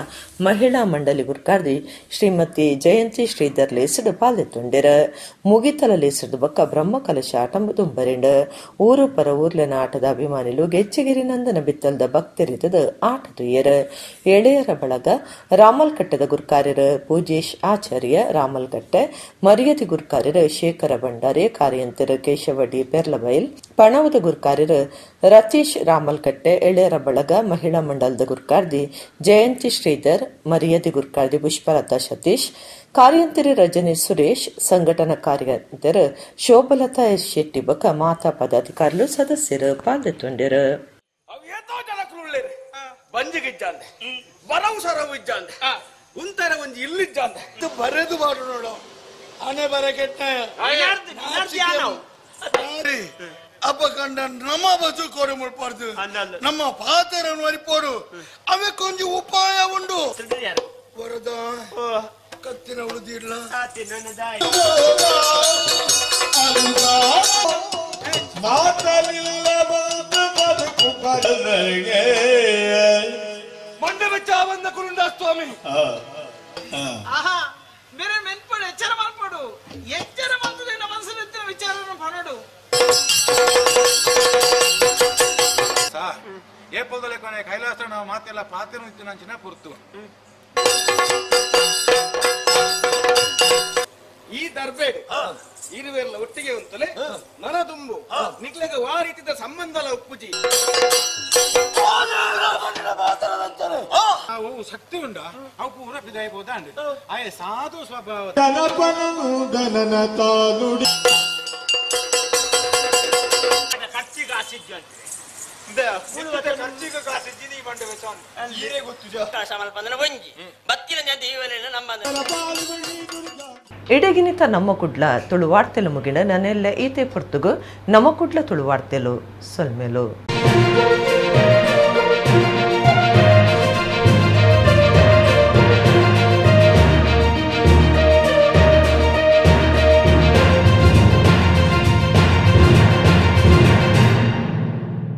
ಮಹಿಳಾ ಮಂಡಳಿ ಗುರ್ಕಾರ್ದಿ ಶ್ರೀಮತಿ ಜಯಂತಿ ಶ್ರೀಧರ್ ಲೇಸಡ್ ಪಾಲ್ದೆತ್ತುಂಡೆರ ಮುಗಿತಲ ಲೇಸಡ್ ಬಕ ಬ್ರಹ್ಮಕಲಶ ಆಟ ದುಂಬರಿಂಡ ಊರು ಪರ ಊರ್ಲೆನ ಆಟದ ಅಭಿಮಾನಿಲು ಗೆಜ್ಜೆಗಿರಿ ನಂದನ ಬಿತ್ತಲ್ದ ಭಕ್ತರಿದ್ದದ ಆಟ ತುಯ್ಯರ ಎಳೆಯರ ಬಳಗ ರಾಮಲ್ಕಟ್ಟೆದ ಗುರ್ಕಾರ್ಯರ ಪೂಜೇಶ್ ಆಚಾರ್ಯ ರಾಮಲ್ಕಟ್ಟೆ ಮರ್ಯಾದಿ ಗುರ್ಕಾರ್ಯರ ಶೇಖರ ಭಂಡಾರಿ ಕಾರ್ಯಂತರ ಕೇಶವಡಿ ಪೆರ್ಲಬೈಲ್ ಪಣವದ ಗುರ್ಕಾರ್ಯರ ರತೀಶ್ ರಾಮಲ್ಕಟ್ಟೆ ಎಳೆಯರ ಬಳಗ ಮಹಿಳಾ ಮಂಡಲದ ಗುರ್ಕಾರ್ದಿ ಜಯಂತಿ ಶ್ರೀಧರ್ ಮರ್ಯಾದಿ ಗುರ್ಕಾರ್ದಿ ಪುಷ್ಪಲತಾ ಸತೀಶ್ ಕಾರ್ಯಂತರಿ ರಜನಿ ಸುರೇಶ್ ಸಂಘಟನಾ ಕಾರ್ಯಂತರ ಶೋಭಲತಾ ಎಸ್ ಶೆಟ್ಟಿ ಬಕ ಮಾತಾ ಪದಾಧಿಕಾರಿಗಳು ಸದಸ್ಯರು ಪಾಲ್ಗೊಂಡಿರು ಉಂತರ ಒಂಜಿ ಇಲ್ಲಿದ್ದ ಬರೆದು ಮಾಡು ನೋಡು ಆನೆ ಬರ ಕೆಟ್ಟ ಅಪ್ಪ ಕಂಡ ನಮ್ಮ ಬಸು ಕೋರಿ ಮುಡ್ಪಾರ್ದು ನಮ್ಮ ಪಾತ್ರವನ್ನು ವರಿಪೋಡು ಅವಕ್ಕೊಂದು ಉಪಾಯ ಉಂಡು ವರದ ಕತ್ತಿನ ಉಳಿದಿಲ್ಲ ಮಾತಲಿಲ್ಲ ಬದುಕು ಮಂಡಲ ಚಾವಂದ ಕುರುಂಡ ಸ್ವಾಮಿ ಆಹಾ ಬೇರೆ ಮೆನ್ಪಡು ಎಚ್ಚರ ಮಾಡ್ಪಡು ಎಚ್ಚರ ಮಾಡ್ತದೆ ನಮ್ಮ ಮನಸ್ಸಿನ ವಿಚಾರವನ್ನು ಪಡೋಡು ಏಪಲ್ದಲೆ ಕೊನೆ ಕೈಲಾಸ ನಾವು ಮಾತೆಲ್ಲ ಪಾತ್ರ ನಂಚಿನ ಪುರ್ತು ಈ ದರ್ಬೇಡು ಇರುವೆಲ್ಲ ಒಟ್ಟಿಗೆ ಉಂಟಲೆ ಮನ ತುಂಬು ನಿಕ್ಲೆಗೆ ವಾ ರೀತಿಯ ಸಂಬಂಧಲ ಉಪ್ಪುಜಿ ಅವು ಶಕ್ತಿ ಉಂಡ ಅವು ಪೂರ ಬಿದಾಯಬಹುದಾ ಅಂಡ್ ಆಯ ಸಾಧು ಸ್ವಭಾವ ಖರ್ಚಿಗೆ ಆಸಿದ್ಯ ಖರ್ಚಿಗೆ ಕಾಸಿದ್ದಿ ನೀ ಬಂಡ ಈರೇ ಗೊತ್ತು ಎಡೆಗಿನಿತ ನಮ್ಮ ಕುಡ್ಲ ತುಳುವಾಡ್ತೆಲು ಮುಗಿನ ನನ್ನೆಲ್ಲ ಈತೆ ಪೊರ್ತುಗು ನಮ್ಮ ಕುಡ್ಲ ತುಳುವಾಡ್ತೆಲು ಸೊಲ್ಮೆಲು